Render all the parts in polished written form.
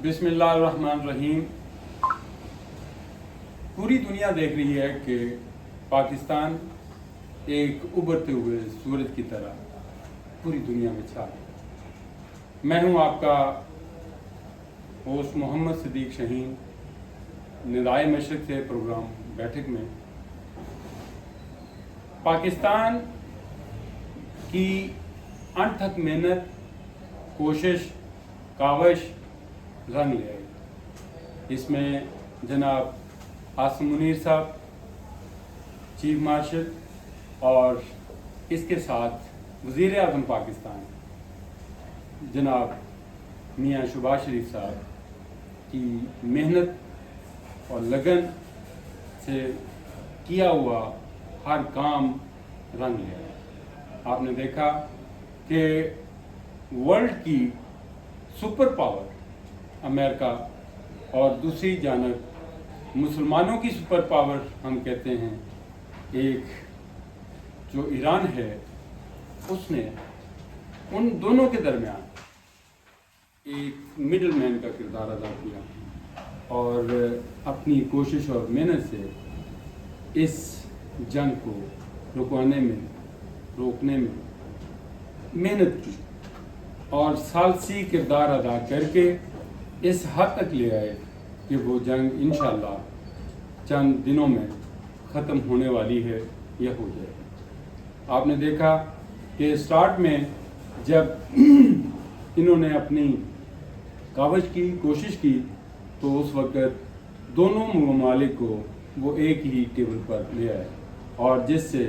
بسم اللہ الرحمن الرحیم۔ پوری دنیا دیکھ رہی ہے کہ پاکستان ایک ابھرتے ہوئے سورج کی طرح پوری دنیا میں چھا ہے۔ میں ہوں آپ کا ہوسٹ محمد صدیق شہین، ندائے مشرق سے پروگرام بیٹھک میں۔ پاکستان کی انتھک محنت، کوشش، کاوش رنگ لے آئی۔ اس میں جناب عاصم منیر صاحب چیف مارشل اور اس کے ساتھ وزیر اعظم پاکستان جناب میاں شہباز شریف صاحب کی محنت اور لگن سے کیا ہوا ہر کام رنگ لے آیا۔ آپ نے دیکھا کہ ورلڈ کی سپر پاور امریکہ اور دوسری جانب مسلمانوں کی سپر پاور ہم کہتے ہیں ایک جو ایران ہے، اس نے ان دونوں کے درمیان ایک مڈل مین کا کردار ادا کیا اور اپنی کوشش اور محنت سے اس جنگ کو روکنے میں محنت کی اور ثالثی کردار ادا کر کے اس حد تک لے آئے کہ وہ جنگ انشاءاللہ چند دنوں میں ختم ہونے والی ہے یا ہو جائے۔ آپ نے دیکھا کہ سٹارٹ میں جب انہوں نے اپنی کاوش کی، کوشش کی، تو اس وقت دونوں ممالک کو وہ ایک ہی ٹیبل پر لے آئے اور جس سے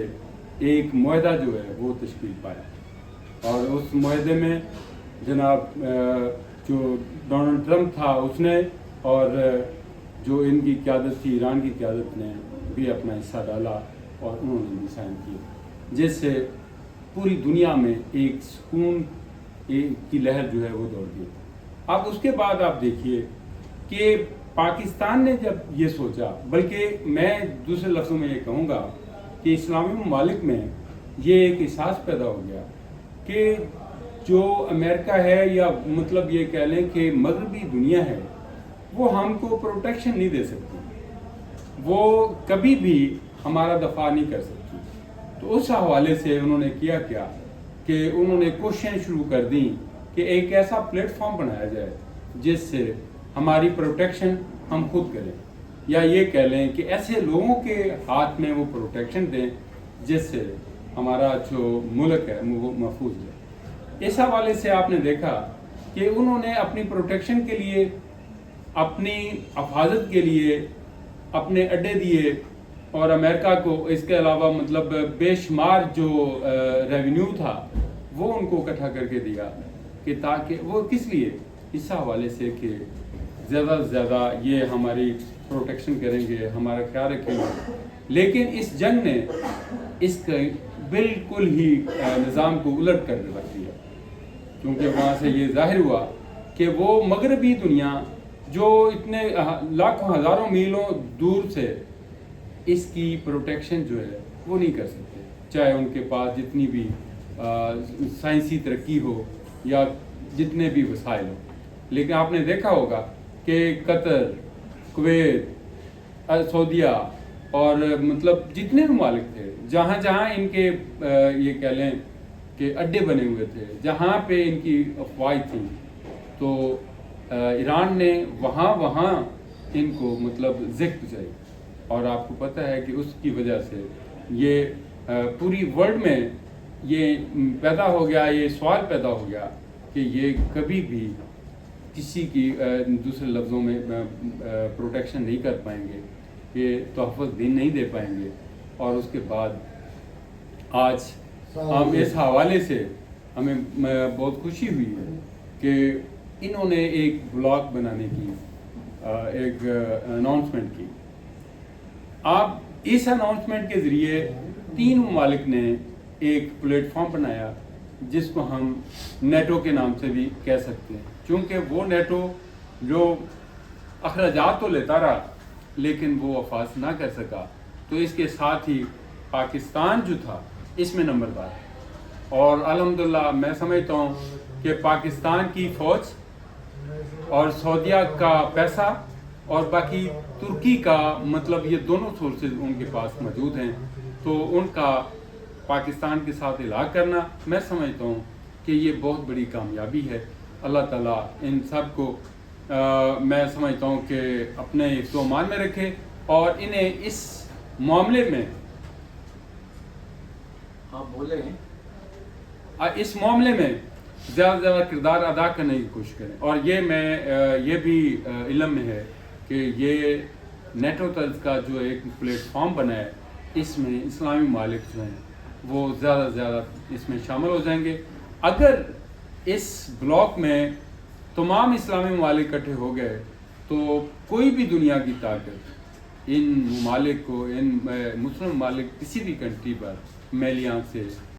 ایک معاہدہ جو ہے وہ تشکیل پایا۔ اور اس معاہدے میں جناب جو ڈونلڈ ٹرمپ تھا اس نے اور جو ان کی قیادت تھی، ایران کی قیادت نے بھی اپنا حصہ ڈالا اور انہوں نے بھی سائن کیا، جس سے پوری دنیا میں ایک سکون کی لہر جو ہے وہ دوڑ گئی۔ اب اس کے بعد آپ دیکھیے کہ پاکستان نے جب یہ سوچا، بلکہ میں دوسرے لفظوں میں یہ کہوں گا کہ اسلامی ممالک میں یہ ایک احساس پیدا ہو گیا کہ جو امریکہ ہے یا مطلب یہ کہہ لیں کہ مغربی دنیا ہے، وہ ہم کو پروٹیکشن نہیں دے سکتی، وہ کبھی بھی ہمارا دفاع نہیں کر سکتی۔ تو اس حوالے سے انہوں نے کیا کہ انہوں نے کوششیں شروع کر دیں کہ ایک ایسا پلیٹ فارم بنایا جائے جس سے ہماری پروٹیکشن ہم خود کریں، یا یہ کہہ لیں کہ ایسے لوگوں کے ہاتھ میں وہ پروٹیکشن دیں جس سے ہمارا جو ملک ہے وہ محفوظ ہے۔ اس حوالے سے آپ نے دیکھا کہ انہوں نے اپنی پروٹیکشن کے لیے، اپنی حفاظت کے لیے اپنے اڈے دیے اور امریکہ کو اس کے علاوہ مطلب بے شمار جو ریونیو تھا وہ ان کو اکٹھا کر کے دیا، کہ تاکہ وہ کس لیے، اس حوالے سے کہ زیادہ سے زیادہ یہ ہماری پروٹیکشن کریں گے، ہمارا خیال رکھیں گے۔ لیکن اس جنگ نے اس کے بالکل ہی نظام کو الٹ کر رکھ دیا، کیونکہ وہاں سے یہ ظاہر ہوا کہ وہ مغربی دنیا جو اتنے لاکھوں ہزاروں میلوں دور سے اس کی پروٹیکشن جو ہے وہ نہیں کر سکتے، چاہے ان کے پاس جتنی بھی سائنسی ترقی ہو یا جتنے بھی وسائل ہو۔ لیکن آپ نے دیکھا ہوگا کہ قطر، کویت، سعودیہ اور مطلب جتنے ممالک تھے، جہاں جہاں ان کے یہ کہہ لیں کہ اڈے بنے ہوئے تھے، جہاں پہ ان کی افواج تھیں، تو ایران نے وہاں ان کو مطلب زک پہنچائی۔ اور آپ کو پتہ ہے کہ اس کی وجہ سے یہ پوری ورلڈ میں یہ پیدا ہو گیا، یہ سوال پیدا ہو گیا کہ یہ کبھی بھی کسی کی دوسرے لفظوں میں پروٹیکشن نہیں کر پائیں گے، یہ تحفظ بھی نہیں دے پائیں گے۔ اور اس کے بعد آج ہم اس حوالے سے ہمیں بہت خوشی ہوئی ہے کہ انہوں نے ایک بلاگ بنانے کی ایک اناؤنسمنٹ کی۔ آپ اس اناؤنسمنٹ کے ذریعے 3 ممالک نے ایک پلیٹ فارم بنایا جس کو ہم نیٹو کے نام سے بھی کہہ سکتے ہیں، چونکہ وہ نیٹو جو اخراجات تو لیتا رہا لیکن وہ افاظ نہ کر سکا، تو اس کے ساتھ ہی پاکستان جو تھا اس میں نمبردار ہے۔ اور الحمدللہ میں سمجھتا ہوں کہ پاکستان کی فوج اور سعودیہ کا پیسہ اور باقی ترکی کا مطلب یہ دونوں سورسز ان کے پاس موجود ہیں، تو ان کا پاکستان کے ساتھ علاج کرنا میں سمجھتا ہوں کہ یہ بہت بڑی کامیابی ہے۔ اللہ تعالیٰ ان سب کو میں سمجھتا ہوں کہ اپنے امان میں رکھے اور انہیں اس معاملے میں اس معاملے میں زیادہ سے زیادہ کردار ادا کرنے کی کوشش کریں۔ اور یہ بھی علم میں ہے کہ یہ نیٹو طرز کا جو ایک پلیٹ فارم بنا ہے، اس میں اسلامی ممالک جو ہیں وہ زیادہ سے زیادہ اس میں شامل ہو جائیں گے۔ اگر اس بلاک میں تمام اسلامی ممالک اکٹھے ہو گئے تو کوئی بھی دنیا کی طاقت ان ممالک کو، ان مسلم ممالک کسی بھی کنٹری پر میلی آنکھ سے